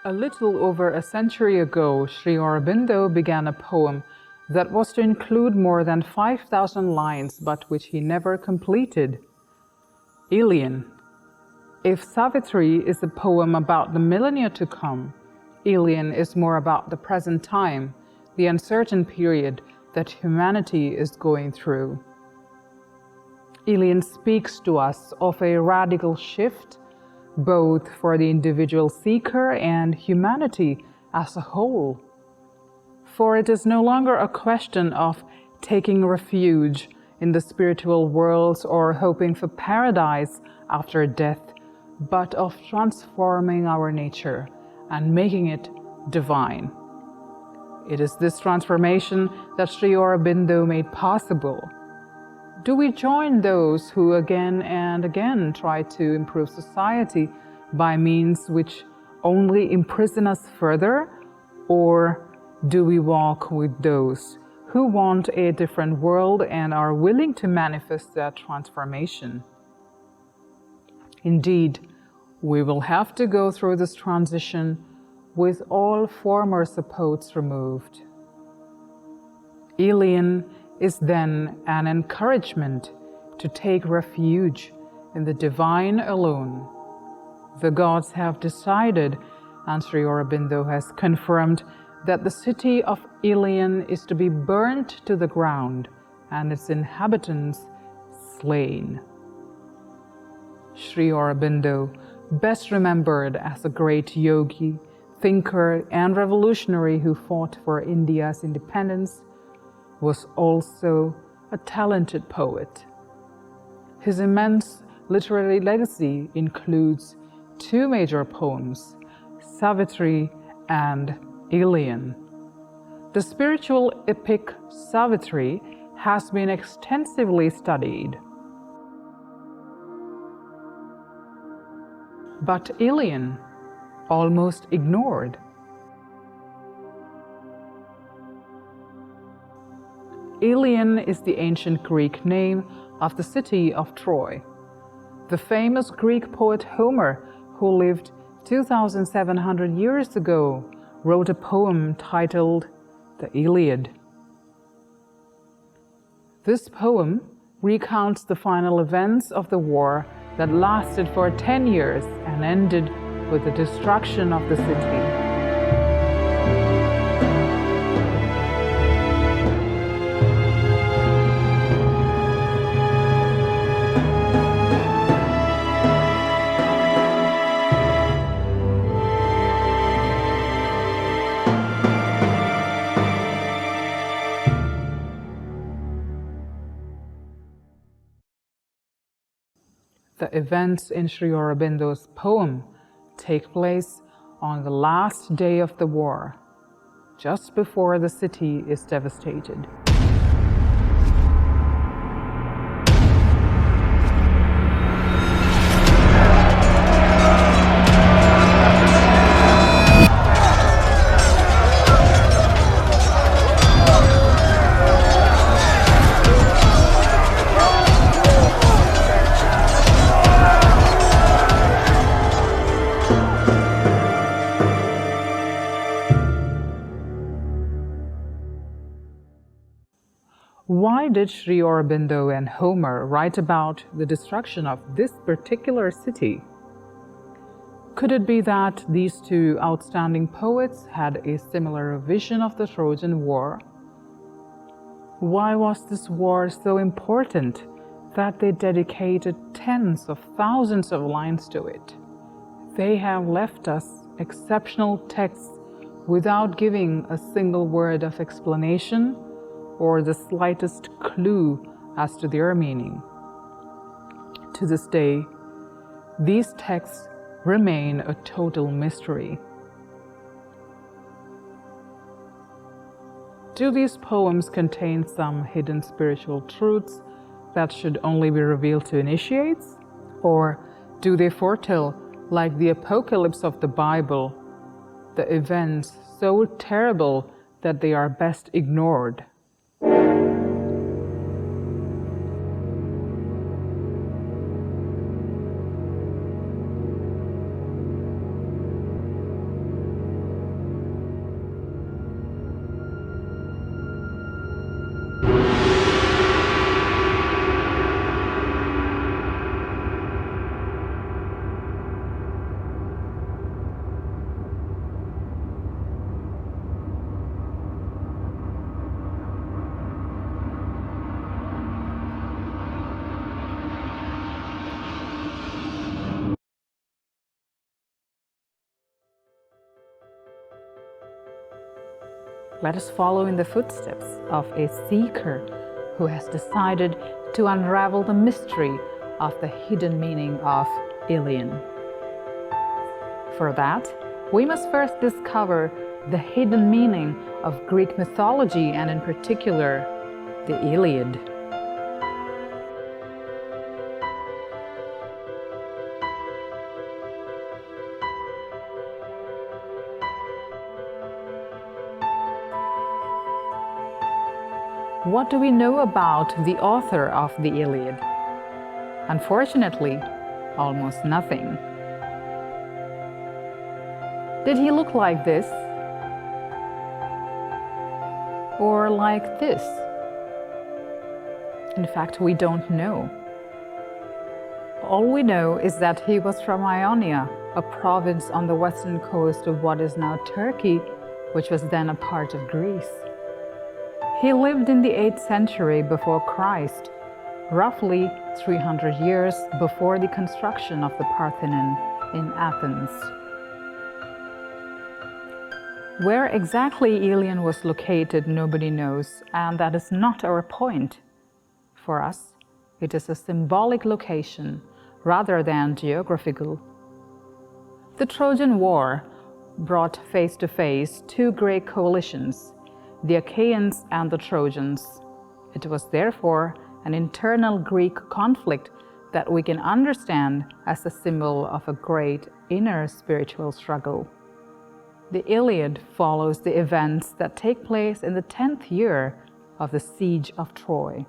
A little over a century ago, Sri Aurobindo began a poem that was to include more than 5,000 lines, but which he never completed. ILION. If Savitri is a poem about the millennia to come, ILION is more about the present time, the uncertain period that humanity is going through. ILION speaks to us of a radical shift, both for the individual seeker and humanity as a whole. For it is no longer a question of taking refuge in the spiritual worlds or hoping for paradise after death, but of transforming our nature and making it divine. It is this transformation that Sri Aurobindo made possible. Do we join those who again and again try to improve society by means which only imprison us further? Or do we walk with those who want a different world and are willing to manifest that transformation? Indeed, we will have to go through this transition with all former supports removed. ILION is then an encouragement to take refuge in the divine alone. The gods have decided, and Sri Aurobindo has confirmed, that the city of ILION is to be burnt to the ground and its inhabitants slain. Sri Aurobindo, best remembered as a great yogi, thinker and revolutionary who fought for India's independence, was also a talented poet. His immense literary legacy includes two major poems, Savitri and ILION. The spiritual epic Savitri has been extensively studied. But ILION, almost ignored. ILION is the ancient Greek name of the city of Troy. The famous Greek poet Homer, who lived 2,700 years ago, wrote a poem titled the Iliad. This poem recounts the final events of the war that lasted for 10 years and ended with the destruction of the city. The events in Sri Aurobindo's poem take place on the last day of the war, just before the city is devastated. Why did Sri Aurobindo and Homer write about the destruction of this particular city? Could it be that these two outstanding poets had a similar vision of the Trojan War? Why was this war so important that they dedicated tens of thousands of lines to it? They have left us exceptional texts without giving a single word of explanation or the slightest clue as to their meaning. To this day, these texts remain a total mystery. Do these poems contain some hidden spiritual truths that should only be revealed to initiates? Or do they foretell, like the apocalypse of the Bible, the events so terrible that they are best ignored? Let us follow in the footsteps of a seeker who has decided to unravel the mystery of the hidden meaning of Ilion. For that, we must first discover the hidden meaning of Greek mythology, and in particular, the Iliad. What do we know about the author of the Iliad? Unfortunately, almost nothing. Did he look like this? Or like this? In fact, we don't know. All we know is that he was from Ionia, a province on the western coast of what is now Turkey, which was then a part of Greece. He lived in the 8th century before Christ, roughly 300 years before the construction of the Parthenon in Athens. Where exactly Ilion was located, nobody knows, and that is not our point. For us, it is a symbolic location rather than geographical. The Trojan War brought face to face two great coalitions, the Achaeans and the Trojans. It was therefore an internal Greek conflict that we can understand as a symbol of a great inner spiritual struggle. The Iliad follows the events that take place in the 10th year of the siege of Troy.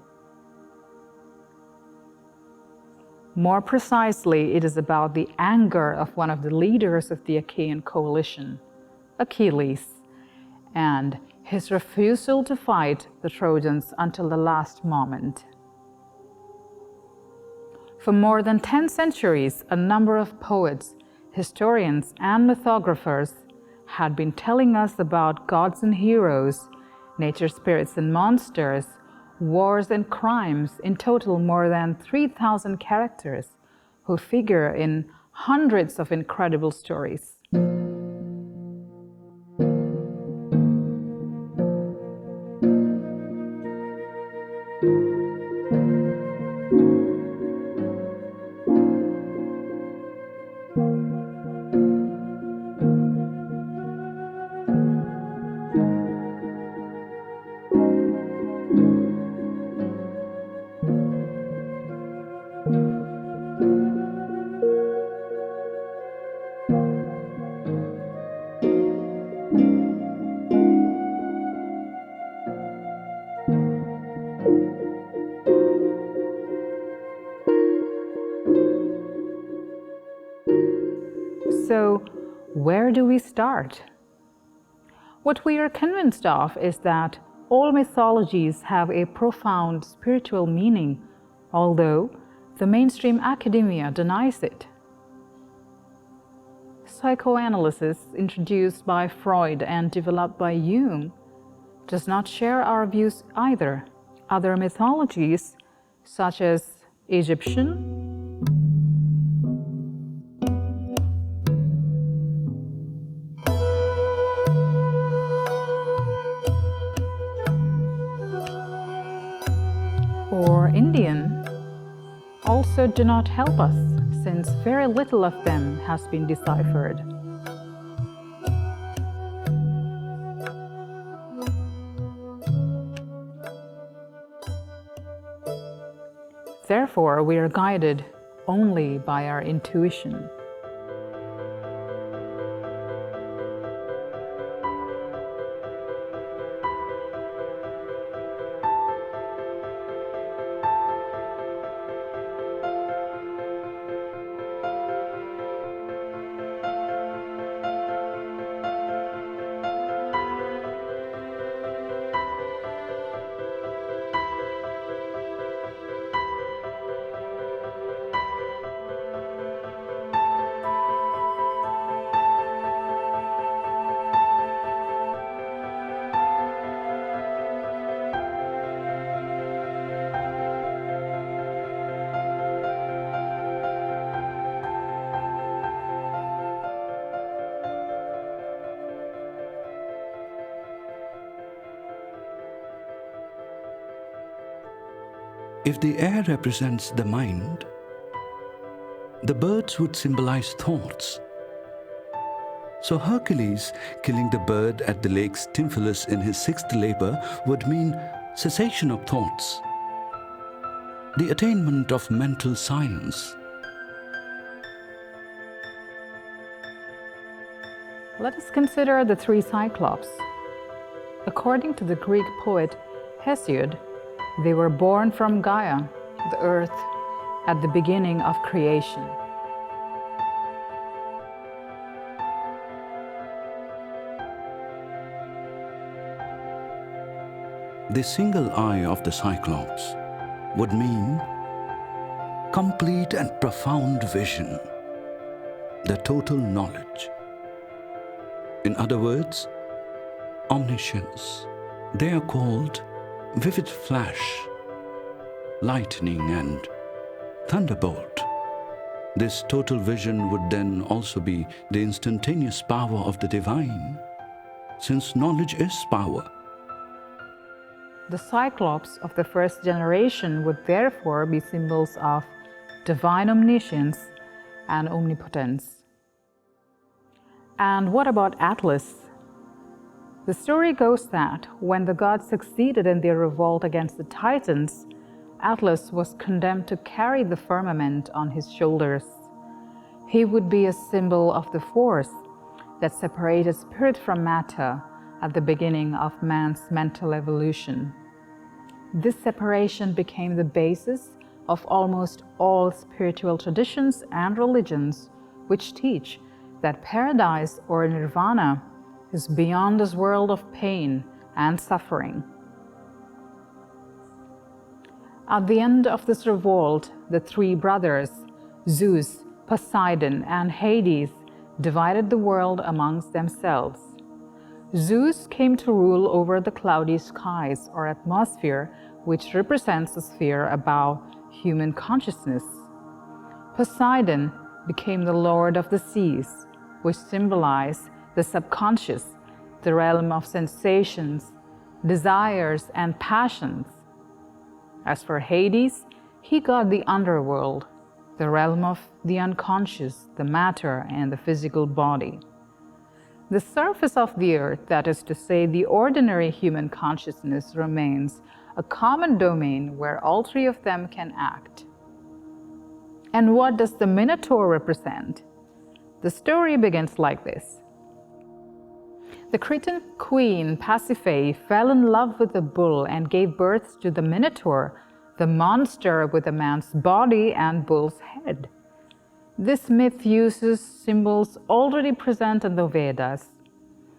More precisely, it is about the anger of one of the leaders of the Achaean coalition, Achilles, and his refusal to fight the Trojans until the last moment. For more than 10 centuries, a number of poets, historians, and mythographers had been telling us about gods and heroes, nature spirits and monsters, wars and crimes, in total more than 3,000 characters who figure in hundreds of incredible stories. So, where do we start? What we are convinced of is that all mythologies have a profound spiritual meaning, although the mainstream academia denies it. Psychoanalysis, introduced by Freud and developed by Jung, does not share our views either. Other mythologies, such as Egyptian, or Indian, also do not help us, since very little of them has been deciphered. Therefore, we are guided only by our intuition. If the air represents the mind, the birds would symbolize thoughts. So Hercules killing the bird at the lake Stymphalus in his sixth labor would mean cessation of thoughts, the attainment of mental silence. Let us consider the three Cyclops. According to the Greek poet Hesiod, they were born from Gaia, the earth, at the beginning of creation. The single eye of the Cyclops would mean complete and profound vision, the total knowledge. In other words, omniscience. They are called vivid flash, lightning, and thunderbolt. This total vision would then also be the instantaneous power of the divine, since knowledge is power. The Cyclops of the first generation would therefore be symbols of divine omniscience and omnipotence. And what about Atlas? The story goes that when the gods succeeded in their revolt against the Titans, Atlas was condemned to carry the firmament on his shoulders. He would be a symbol of the force that separated spirit from matter at the beginning of man's mental evolution. This separation became the basis of almost all spiritual traditions and religions, which teach that paradise or nirvana is beyond this world of pain and suffering. At the end of this revolt, the three brothers, Zeus, Poseidon, and Hades, divided the world amongst themselves. Zeus came to rule over the cloudy skies or atmosphere, which represents the sphere above human consciousness. Poseidon became the lord of the seas, which symbolize the subconscious, the realm of sensations, desires, and passions. As for Hades, he got the underworld, the realm of the unconscious, the matter, and the physical body. The surface of the earth, that is to say, the ordinary human consciousness, remains a common domain where all three of them can act. And what does the Minotaur represent? The story begins like this. The Cretan queen Pasiphae fell in love with a bull and gave birth to the Minotaur, the monster with a man's body and bull's head. This myth uses symbols already present in the Vedas.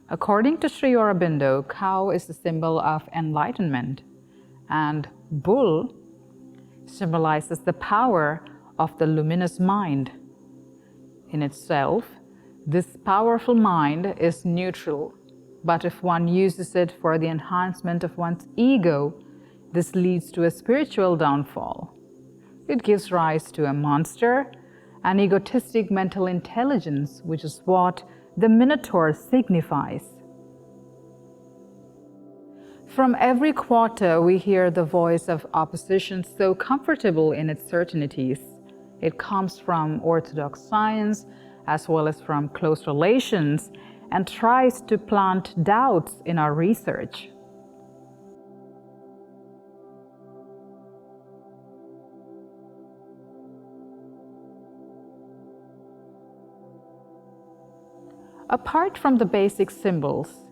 According to Sri Aurobindo, cow is the symbol of enlightenment, and bull symbolizes the power of the luminous mind. In itself, this powerful mind is neutral, but if one uses it for the enhancement of one's ego, this leads to a spiritual downfall. It gives rise to a monster, an egotistic mental intelligence, which is what the Minotaur signifies. From every quarter, we hear the voice of opposition so comfortable in its certainties. It comes from orthodox science as well as from close relations and tries to plant doubts in our research. Apart from the basic symbols,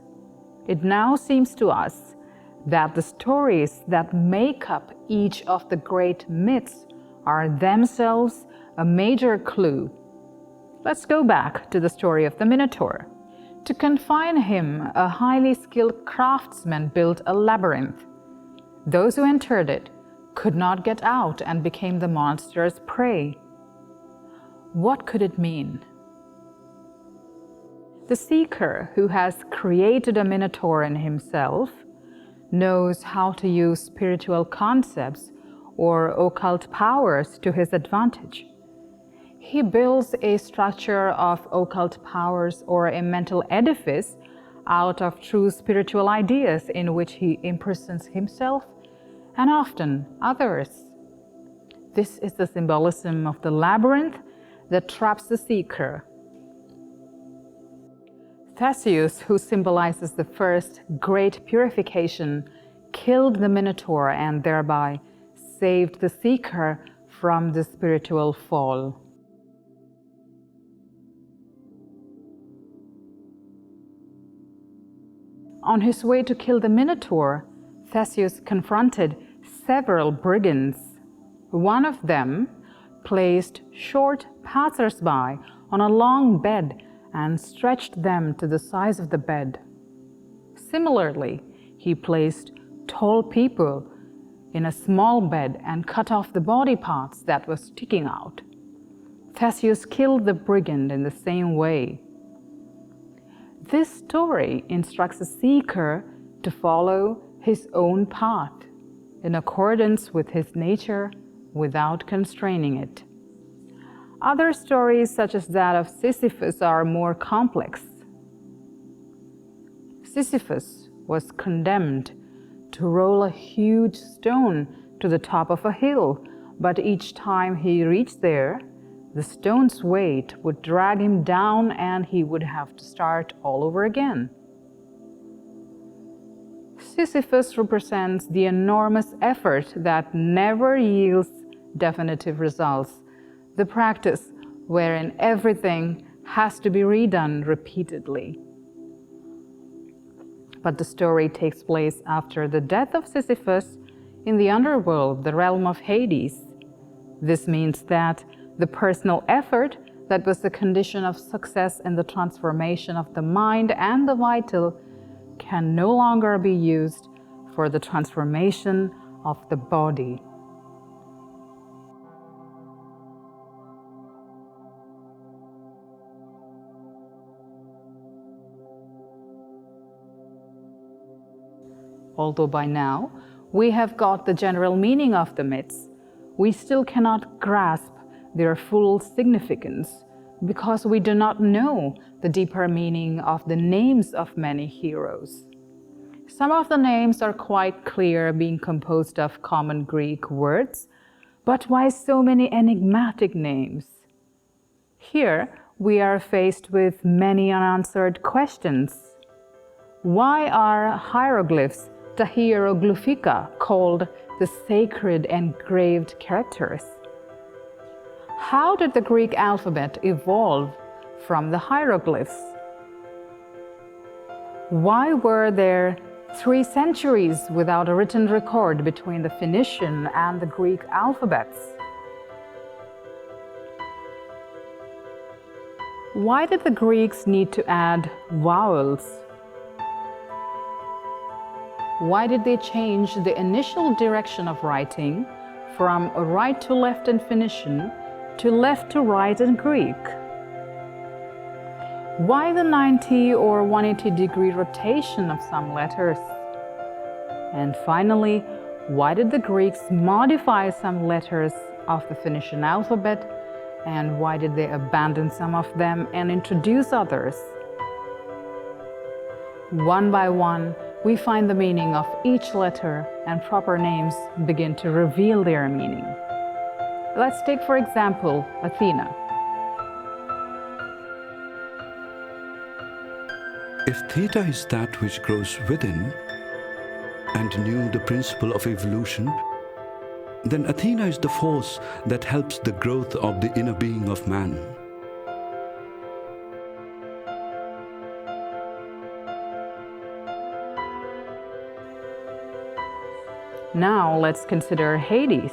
it now seems to us that the stories that make up each of the great myths are themselves a major clue. Let's go back to the story of the Minotaur. To confine him, a highly skilled craftsman built a labyrinth. Those who entered it could not get out and became the monster's prey. What could it mean? The seeker who has created a Minotaur in himself knows how to use spiritual concepts or occult powers to his advantage. He builds a structure of occult powers or a mental edifice out of true spiritual ideas in which he imprisons himself and often others This is the symbolism of the labyrinth that traps the seeker. Theseus, who symbolizes the first great purification, killed the Minotaur and thereby saved the seeker from the spiritual fall. On his way to kill the Minotaur, Theseus confronted several brigands. One of them placed short passers-by on a long bed and stretched them to the size of the bed. Similarly, he placed tall people in a small bed and cut off the body parts that were sticking out. Theseus killed the brigand in the same way. This story instructs a seeker to follow his own path in accordance with his nature without constraining it. Other stories, such as that of Sisyphus, are more complex. Sisyphus was condemned to roll a huge stone to the top of a hill, but each time he reached there, the stone's weight would drag him down and he would have to start all over again. Sisyphus represents the enormous effort that never yields definitive results, the practice wherein everything has to be redone repeatedly. But the story takes place after the death of Sisyphus in the underworld, the realm of Hades. This means that the personal effort that was the condition of success in the transformation of the mind and the vital can no longer be used for the transformation of the body. Although by now we have got the general meaning of the myths, we still cannot grasp their full significance because we do not know the deeper meaning of the names of many heroes. Some of the names are quite clear, being composed of common Greek words, but why so many enigmatic names? Here we are faced with many unanswered questions. Why are hieroglyphs, the hieroglyphica, called the sacred engraved characters? How did the Greek alphabet evolve from the hieroglyphs? Why were there 3 centuries without a written record between the Phoenician and the Greek alphabets? Why did the Greeks need to add vowels? Why did they change the initial direction of writing from right to left in Phoenician to left to right in Greek? Why the 90 or 180-degree rotation of some letters? And finally, why did the Greeks modify some letters of the Phoenician alphabet, and why did they abandon some of them and introduce others? One by one, we find the meaning of each letter, and proper names begin to reveal their meaning. Let's take, for example, Athena. If theta is that which grows within and knew the principle of evolution, then Athena is the force that helps the growth of the inner being of man. Now let's consider Hades.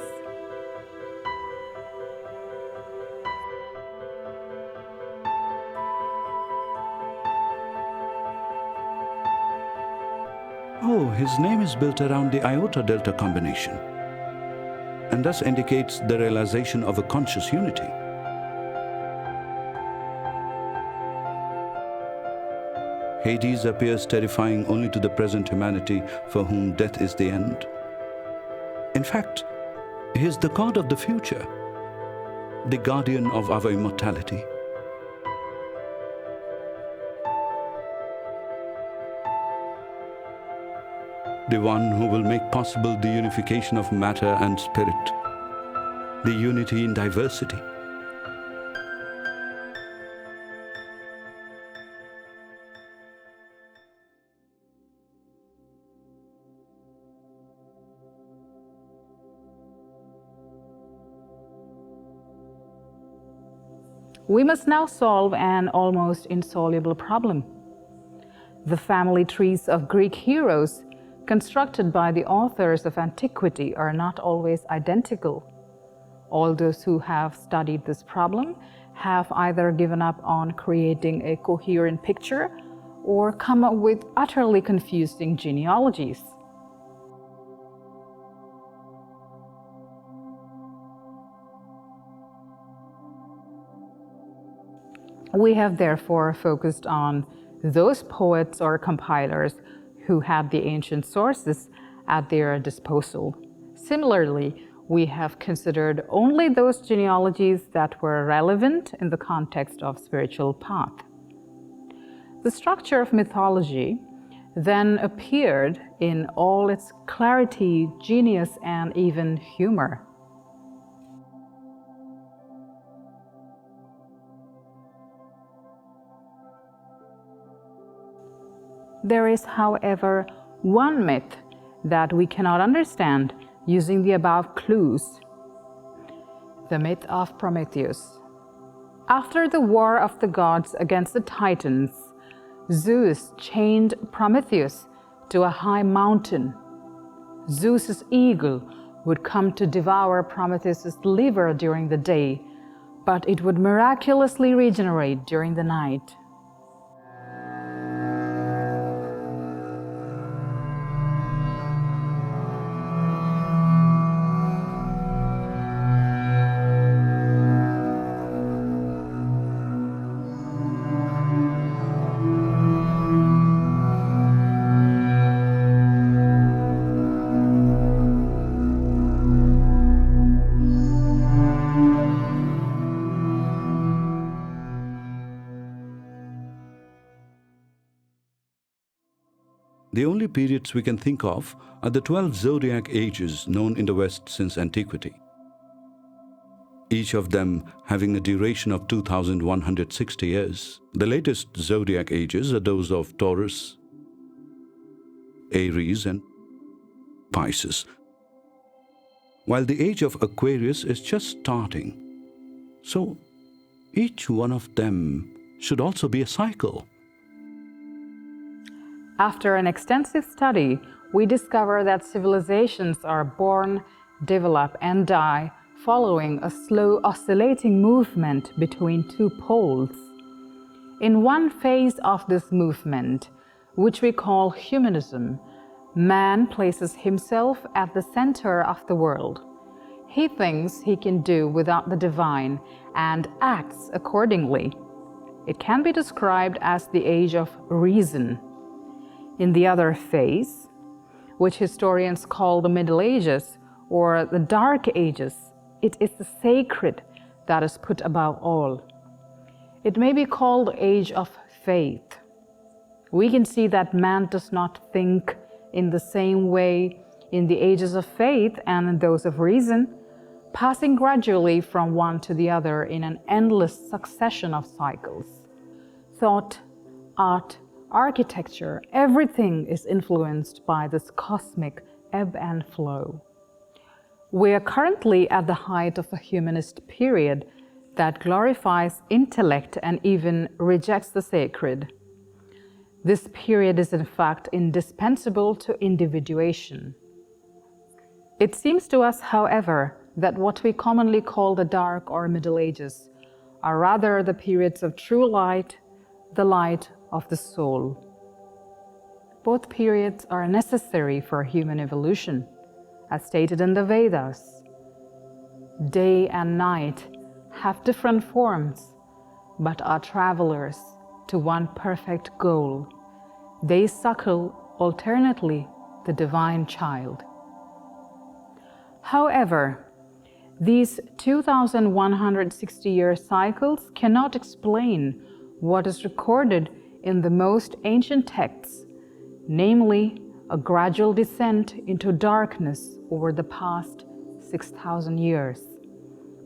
Oh, his name is built around the iota-delta combination, and thus indicates the realization of a conscious unity. Hades appears terrifying only to the present humanity for whom death is the end. In fact, he is the god of the future, the guardian of our immortality. The one who will make possible the unification of matter and spirit. the unity in diversity. We must now solve an almost insoluble problem. The family trees of Greek heroes constructed by the authors of antiquity are not always identical. All those who have studied this problem have either given up on creating a coherent picture or come up with utterly confusing genealogies. We have therefore focused on those poets or compilers who had the ancient sources at their disposal. Similarly, we have considered only those genealogies that were relevant in the context of spiritual path. The structure of mythology then appeared in all its clarity, genius, and even humor. There is, however, one myth that we cannot understand using the above clues: the myth of Prometheus. After the war of the gods against the Titans, Zeus chained Prometheus to a high mountain. Zeus's eagle would come to devour Prometheus's liver during the day, but it would miraculously regenerate during the night. The only periods we can think of are the 12 zodiac ages known in the West since antiquity, each of them having a duration of 2,160 years. The latest zodiac ages are those of Taurus, Aries, and Pisces, while the age of Aquarius is just starting. So each one of them should also be a cycle. After an extensive study, we discover that civilizations are born, develop, and die following a slow oscillating movement between two poles. In one phase of this movement, which we call humanism, man places himself at the center of the world. He thinks he can do without the divine and acts accordingly. It can be described as the age of reason. In the other phase, which historians call the Middle Ages or the Dark Ages, it is the sacred that is put above all. It may be called the age of faith. We can see that man does not think in the same way in the ages of faith and in those of reason, passing gradually from one to the other in an endless succession of cycles. Thought, art, architecture, everything is influenced by this cosmic ebb and flow. We are currently at the height of a humanist period that glorifies intellect and even rejects the sacred. This period is in fact indispensable to individuation. It seems to us, however, that what we commonly call the Dark or Middle Ages are rather the periods of true light, the light of the soul. Both periods are necessary for human evolution, as stated in the Vedas. Day and night have different forms, but are travelers to one perfect goal. They suckle alternately the divine child. However, these 2,160-year cycles cannot explain what is recorded in the most ancient texts, namely a gradual descent into darkness over the past 6,000 years.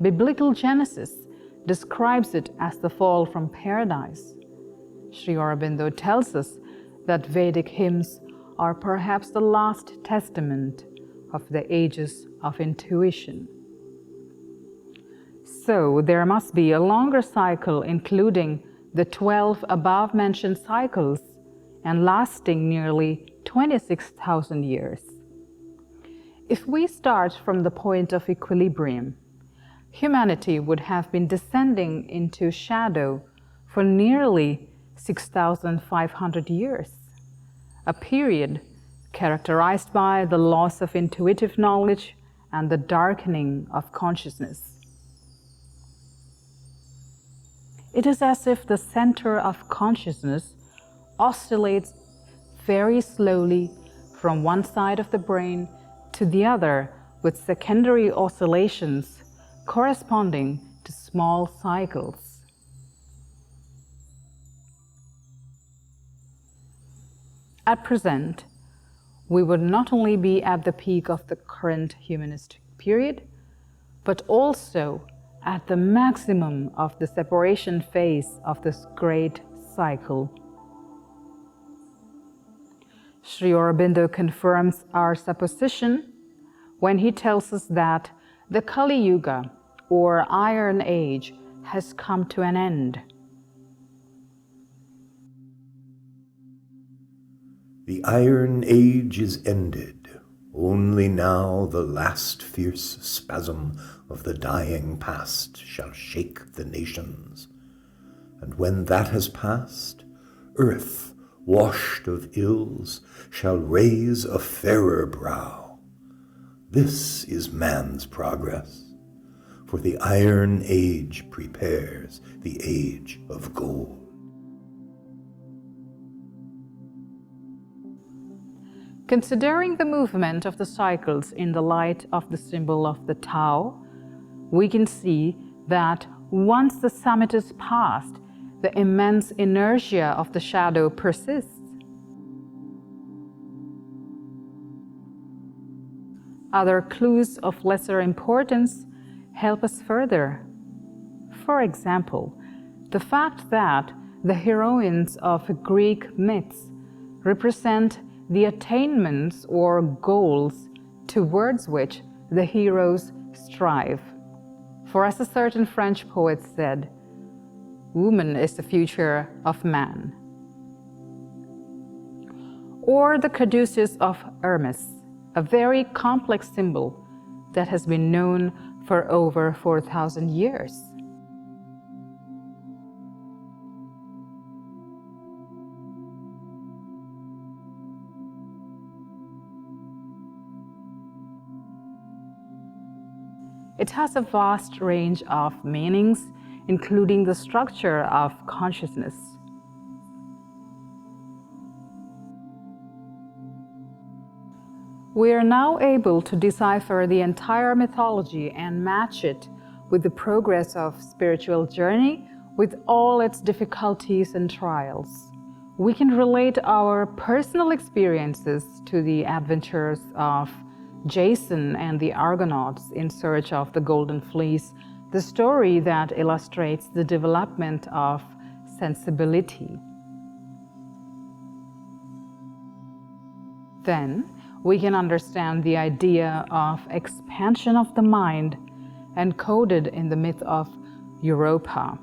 Biblical Genesis describes it as the fall from paradise. Sri Aurobindo tells us that Vedic hymns are perhaps the last testament of the ages of intuition. So there must be a longer cycle including the 12 above-mentioned cycles and lasting nearly 26,000 years. If we start from the point of equilibrium, humanity would have been descending into shadow for nearly 6,500 years, a period characterized by the loss of intuitive knowledge and the darkening of consciousness. It is as if the center of consciousness oscillates very slowly from one side of the brain to the other, with secondary oscillations corresponding to small cycles. At present, we would not only be at the peak of the current humanistic period, but also at the maximum of the separation phase of this great cycle. Sri Aurobindo confirms our supposition when he tells us that the Kali Yuga, or Iron Age, has come to an end. The Iron Age is ended. Only now the last fierce spasm of the dying past shall shake the nations. And when that has passed, earth, washed of ills, shall raise a fairer brow. This is man's progress, for the Iron Age prepares the age of gold. Considering the movement of the cycles in the light of the symbol of the Tao, we can see that once the summit is passed, the immense inertia of the shadow persists. Other clues of lesser importance help us further. For example, the fact that the heroines of Greek myths represent the attainments or goals towards which the heroes strive. For as a certain French poet said, woman is the future of man. Or the caduceus of Hermes, a very complex symbol that has been known for over 4,000 years. It has a vast range of meanings, including the structure of consciousness. We are now able to decipher the entire mythology and match it with the progress of spiritual journey with all its difficulties and trials. We can relate our personal experiences to the adventures of Jason and the Argonauts in search of the Golden Fleece, the story that illustrates the development of sensibility. Then we can understand the idea of expansion of the mind encoded in the myth of Europa,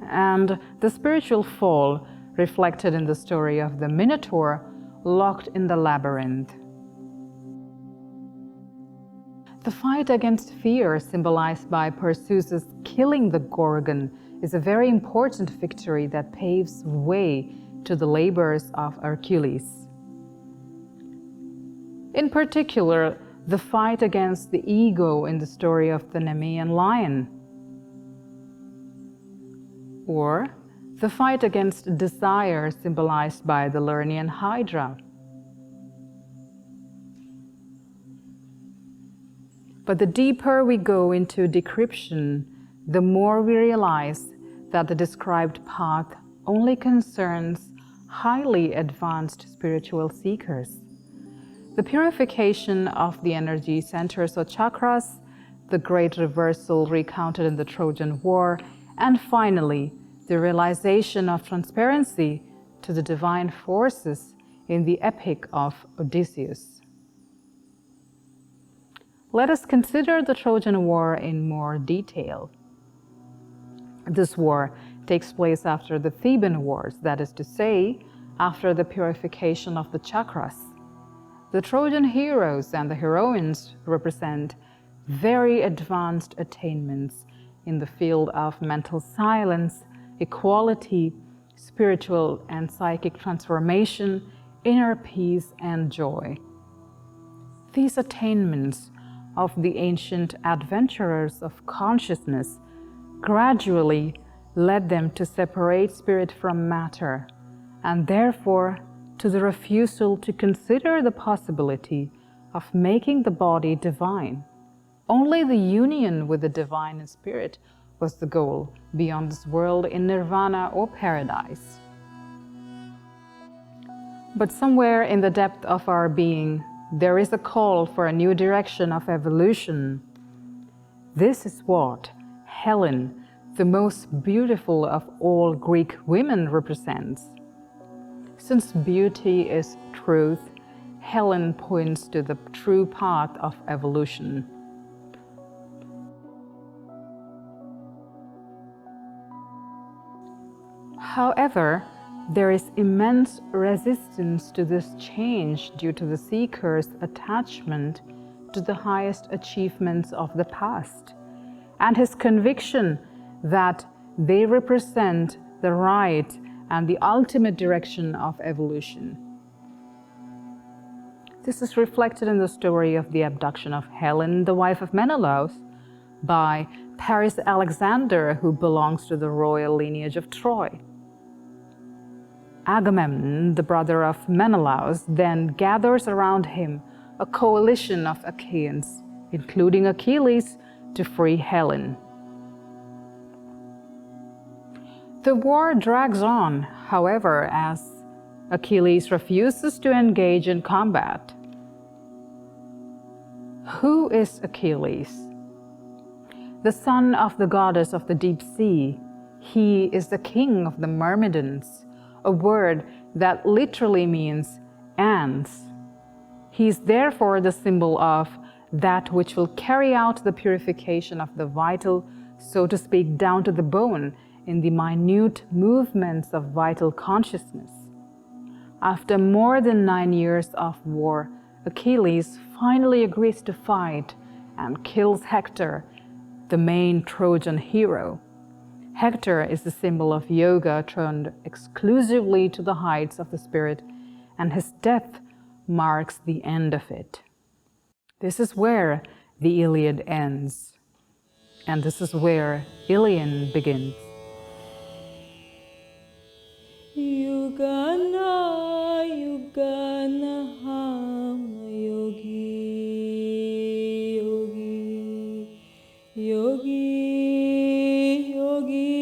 and the spiritual fall reflected in the story of the Minotaur locked in the labyrinth. The fight against fear, symbolized by Perseus killing the Gorgon, is a very important victory that paves way to the labors of Hercules. In particular, the fight against the ego in the story of the Nemean lion, or the fight against desire, symbolized by the Lernaean hydra. But the deeper we go into decryption, the more we realize that the described path only concerns highly advanced spiritual seekers. The purification of the energy centers or chakras the great reversal recounted in the Trojan War, and finally, the realization of transparency to the divine forces in the epic of Odysseus. Let us consider the Trojan War in more detail. This war takes place after the Theban Wars, that is to say, after the purification of the chakras. The Trojan heroes and the heroines represent very advanced attainments in the field of mental silence, equality, spiritual and psychic transformation, inner peace and joy. These attainments of the ancient adventurers of consciousness gradually led them to separate spirit from matter, and therefore to the refusal to consider the possibility of making the body divine. Only the union with the divine in spirit was the goal beyond this world in nirvana or paradise. But somewhere in the depth of our being, there is a call for a new direction of evolution. This is what Helen, the most beautiful of all Greek women, represents. Since beauty is truth, Helen points to the true path of evolution. However, there is immense resistance to this change due to the seeker's attachment to the highest achievements of the past, and his conviction that they represent the right and the ultimate direction of evolution. This is reflected in the story of the abduction of Helen, the wife of Menelaus, by Paris Alexander, who belongs to the royal lineage of Troy. Agamemnon, the brother of Menelaus, then gathers around him a coalition of Achaeans, including Achilles, to free Helen. The war drags on, however, as Achilles refuses to engage in combat. Who is Achilles? The son of the goddess of the deep sea. He is the king of the Myrmidons, a word that literally means ants. He is therefore the symbol of that which will carry out the purification of the vital, so to speak, down to the bone in the minute movements of vital consciousness. After more than 9 years of war, Achilles finally agrees to fight and kills Hector, the main Trojan hero. Hector is the symbol of yoga turned exclusively to the heights of the spirit, and his death marks the end of it. This is where the Iliad ends, and this is where Ilion begins. Yugana, Yugana, Yogi, Yogi, Yogi.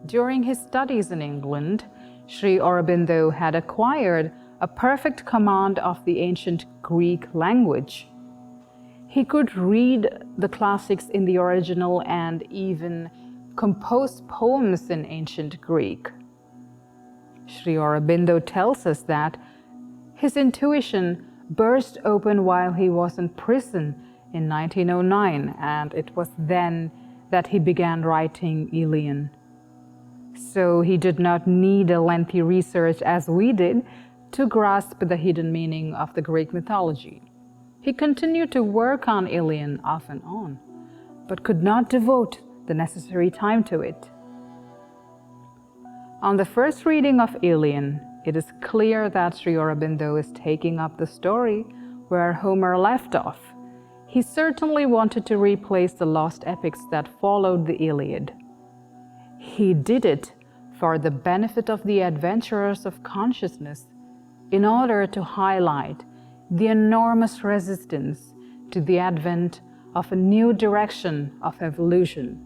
During his studies in England, Sri Aurobindo had acquired a perfect command of the ancient Greek language. He could read the classics in the original and even compose poems in ancient Greek. Sri Aurobindo tells us that his intuition burst open while he was in prison in 1909, and it was then that he began writing ILION. So he did not need a lengthy research as we did to grasp the hidden meaning of the Greek mythology. He continued to work on ILION off and on, but could not devote the necessary time to it. On the first reading of ILION, it is clear that Sri Aurobindo is taking up the story where Homer left off. He certainly wanted to replace the lost epics that followed the Iliad. He did it for the benefit of the adventurers of consciousness in order to highlight the enormous resistance to the advent of a new direction of evolution.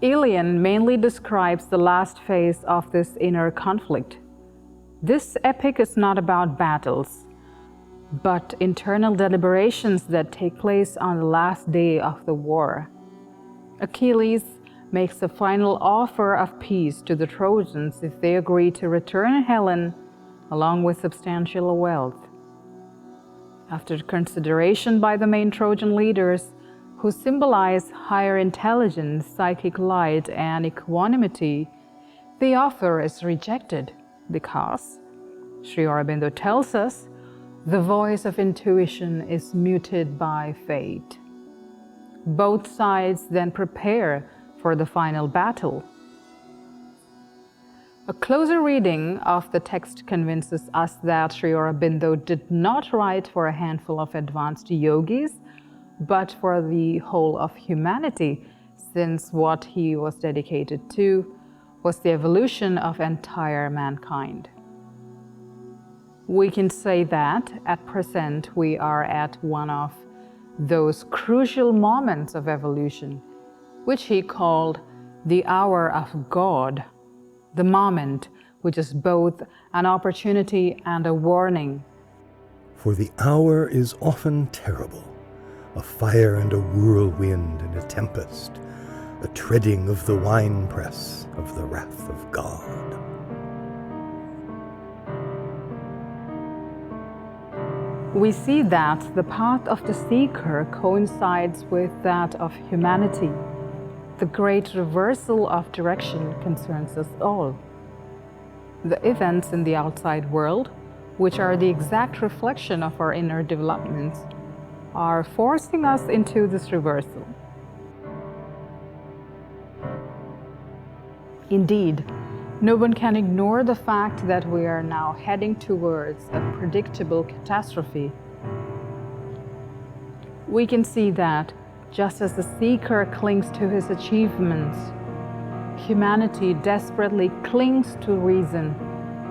ILION mainly describes the last phase of this inner conflict. This epic is not about battles, but internal deliberations that take place on the last day of the war. Achilles makes a final offer of peace to the Trojans if they agree to return Helen along with substantial wealth. After consideration by the main Trojan leaders, who symbolize higher intelligence, psychic light, and equanimity, the offer is rejected because, Sri Aurobindo tells us, the voice of intuition is muted by fate. Both sides then prepare for the final battle. A closer reading of the text convinces us that Sri Aurobindo did not write for a handful of advanced yogis, but for the whole of humanity, since what he was dedicated to was the evolution of entire mankind. We can say that at present we are at one of those crucial moments of evolution, which he called the hour of God, the moment which is both an opportunity and a warning. For the hour is often terrible, a fire and a whirlwind and a tempest, a treading of the winepress of the wrath of God. We see that the path of the seeker coincides with that of humanity. The great reversal of direction concerns us all. The events in the outside world, which are the exact reflection of our inner developments, are forcing us into this reversal. Indeed, no one can ignore the fact that we are now heading towards a predictable catastrophe. We can see that, just as the seeker clings to his achievements, humanity desperately clings to reason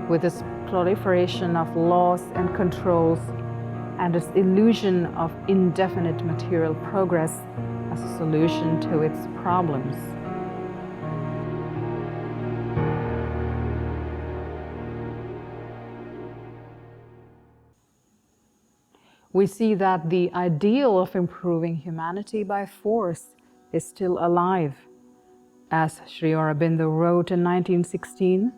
with its proliferation of laws and controls and its illusion of indefinite material progress as a solution to its problems. We see that the ideal of improving humanity by force is still alive. As Sri Aurobindo wrote in 1916,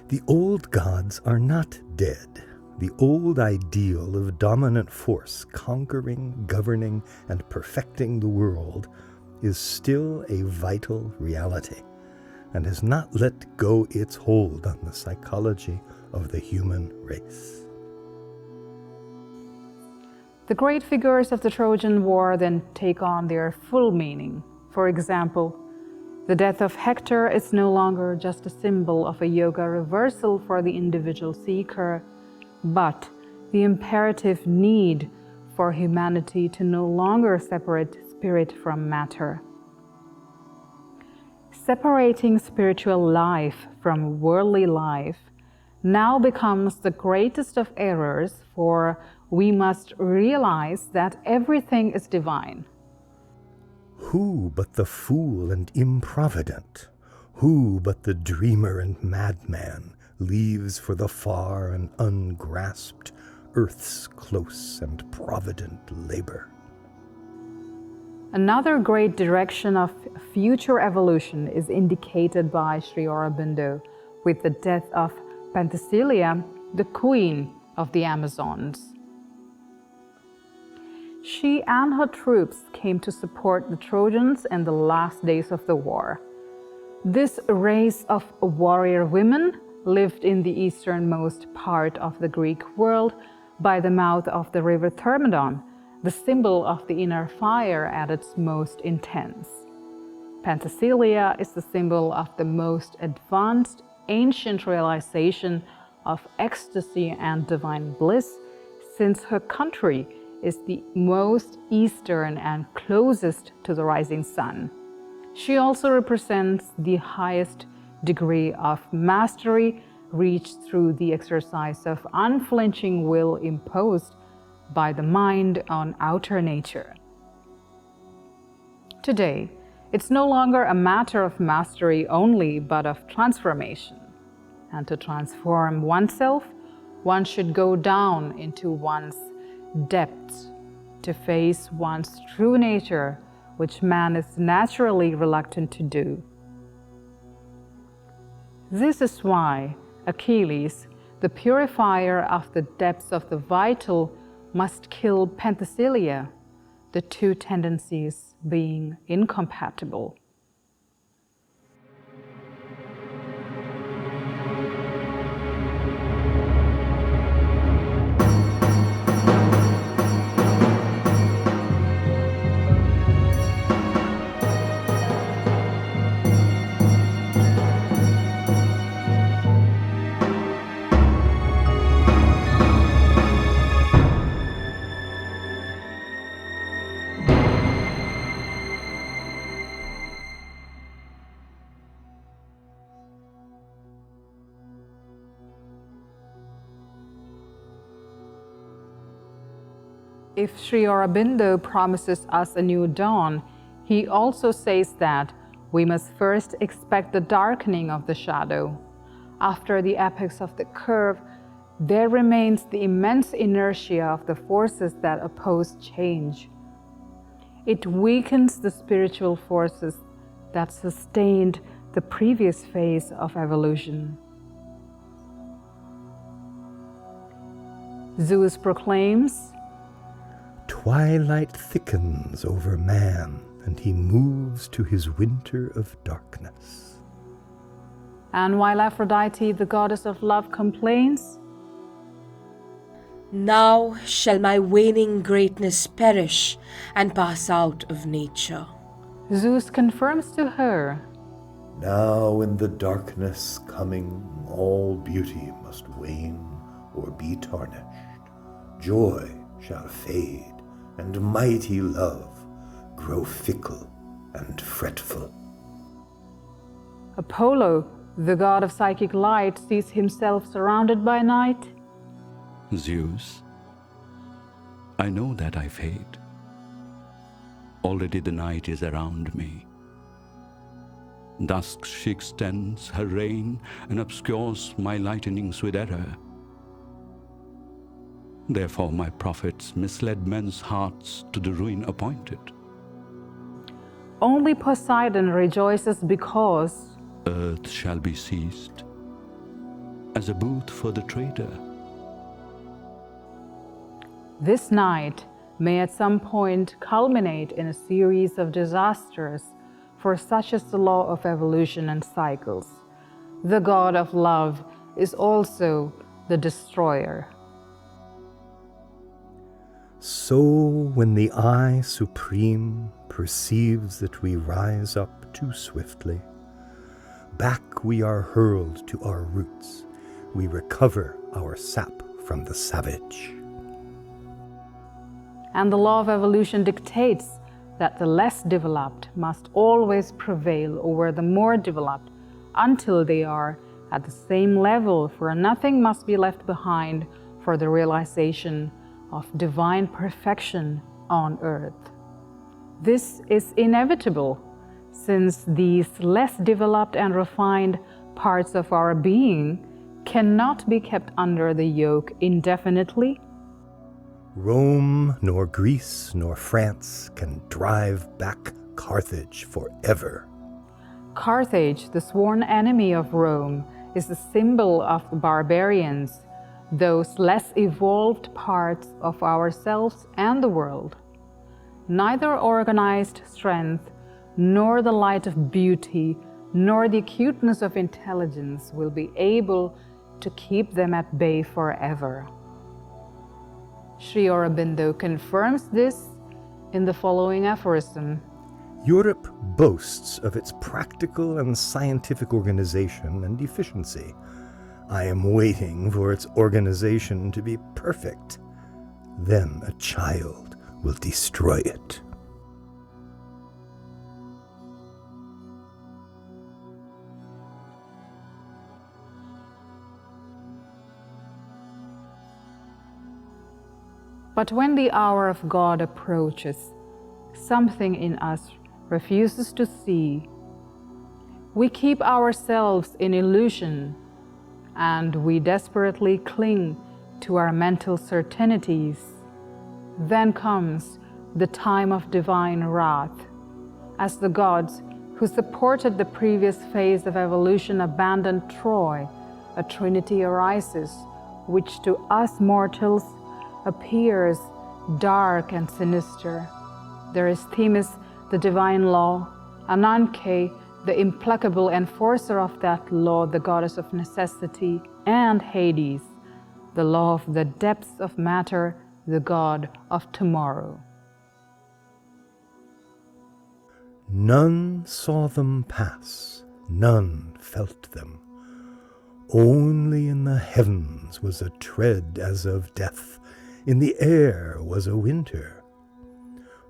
"The old gods are not dead. The old ideal of dominant force conquering, governing, and perfecting the world is still a vital reality and has not let go its hold on the psychology of the human race." The great figures of the Trojan War then take on their full meaning. For example, the death of Hector is no longer just a symbol of a yoga reversal for the individual seeker, but the imperative need for humanity to no longer separate spirit from matter. Separating spiritual life from worldly life now becomes the greatest of errors, for we must realize that everything is divine. Who but the fool and improvident, who but the dreamer and madman leaves for the far and ungrasped earth's close and provident labor? Another great direction of future evolution is indicated by Sri Aurobindo with the death of Penthesilea, the queen of the Amazons. She and her troops came to support the Trojans in the last days of the war. This race of warrior women lived in the easternmost part of the Greek world by the mouth of the river Thermodon, the symbol of the inner fire at its most intense. Penthesilea is the symbol of the most advanced ancient realization of ecstasy and divine bliss, since her country is the most eastern and closest to the rising sun. She also represents the highest degree of mastery reached through the exercise of unflinching will imposed by the mind on outer nature. Today, it's no longer a matter of mastery only, but of transformation. And to transform oneself, one should go down into one's depths to face one's true nature, which man is naturally reluctant to do. This is why Achilles, the purifier of the depths of the vital, must kill Penthesilea, the two tendencies being incompatible. If Sri Aurobindo promises us a new dawn, he also says that we must first expect the darkening of the shadow. After the apex of the curve, there remains the immense inertia of the forces that oppose change. It weakens the spiritual forces that sustained the previous phase of evolution. Zeus proclaims, "Twilight thickens over man, and he moves to his winter of darkness." And while Aphrodite, the goddess of love, complains, "Now shall my waning greatness perish and pass out of nature," Zeus confirms to her, "Now in the darkness coming, all beauty must wane or be tarnished. Joy shall fade, and mighty love grow fickle and fretful." Apollo, the god of psychic light, sees himself surrounded by night. Zeus, I know that I fade. Already the night is around me. Dusk she extends her reign and obscures my lightnings with error. Therefore my prophets misled men's hearts to the ruin appointed. Only Poseidon rejoices because Earth shall be seized as a booth for the trader. this night may at some point culminate in a series of disasters, for such is the law of evolution and cycles. The god of love is also the destroyer. So when the eye supreme perceives that we rise up too swiftly, back we are hurled to our roots. We recover our sap from the savage. And the law of evolution dictates that the less developed must always prevail over the more developed until they are at the same level, for nothing must be left behind for the realization of divine perfection on earth. This is inevitable, since these less developed and refined parts of our being cannot be kept under the yoke indefinitely. Rome, nor Greece, nor France can drive back Carthage forever. Carthage, the sworn enemy of Rome, is the symbol of the barbarians, those less evolved parts of ourselves and the world. Neither organized strength, nor the light of beauty, nor the acuteness of intelligence will be able to keep them at bay forever. Sri Aurobindo confirms this in the following aphorism. Europe boasts of its practical and scientific organization and efficiency. I am waiting for its organization to be perfect. Then a child will destroy it. But when the hour of God approaches, something in us refuses to see. We keep ourselves in illusion, and we desperately cling to our mental certainties. Then comes the time of divine wrath, as the gods who supported the previous phase of evolution abandoned Troy. A trinity arises, which to us mortals appears dark and sinister. There is Themis, the divine law, Ananke, the implacable enforcer of that law, the goddess of necessity, and Hades, the law of the depths of matter, the god of tomorrow. None saw them pass, none felt them. Only in the heavens was a tread as of death, in the air was a winter.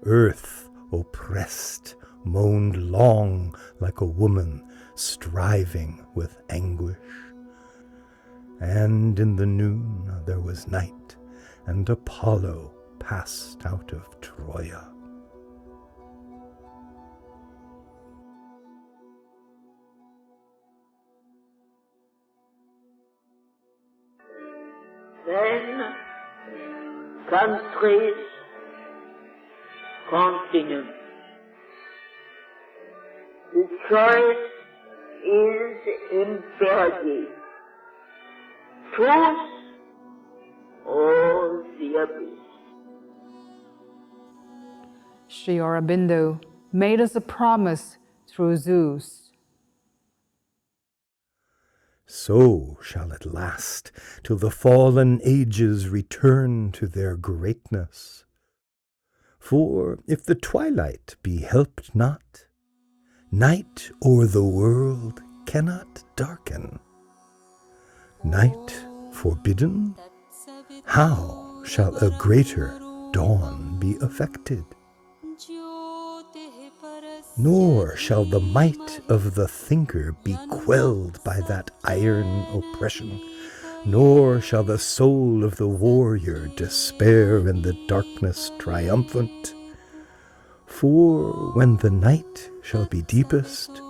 Earth, oppressed, moaned long like a woman striving with anguish. And in the noon there was night, and Apollo passed out of Troia. Then countries continue. The choice is imperative. Truth or the abyss. Sri Aurobindo made us a promise through Zeus. So shall it last till the fallen ages return to their greatness. For if the twilight be helped not, night o'er the world cannot darken. Night forbidden, how shall a greater dawn be effected? Nor shall the might of the thinker be quelled by that iron oppression, nor shall the soul of the warrior despair in the darkness triumphant. For when the night shall be deepest,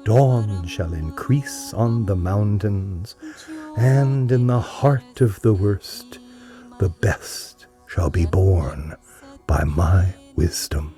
dawn shall increase on the mountains, and in the heart of the worst, the best shall be born by my wisdom.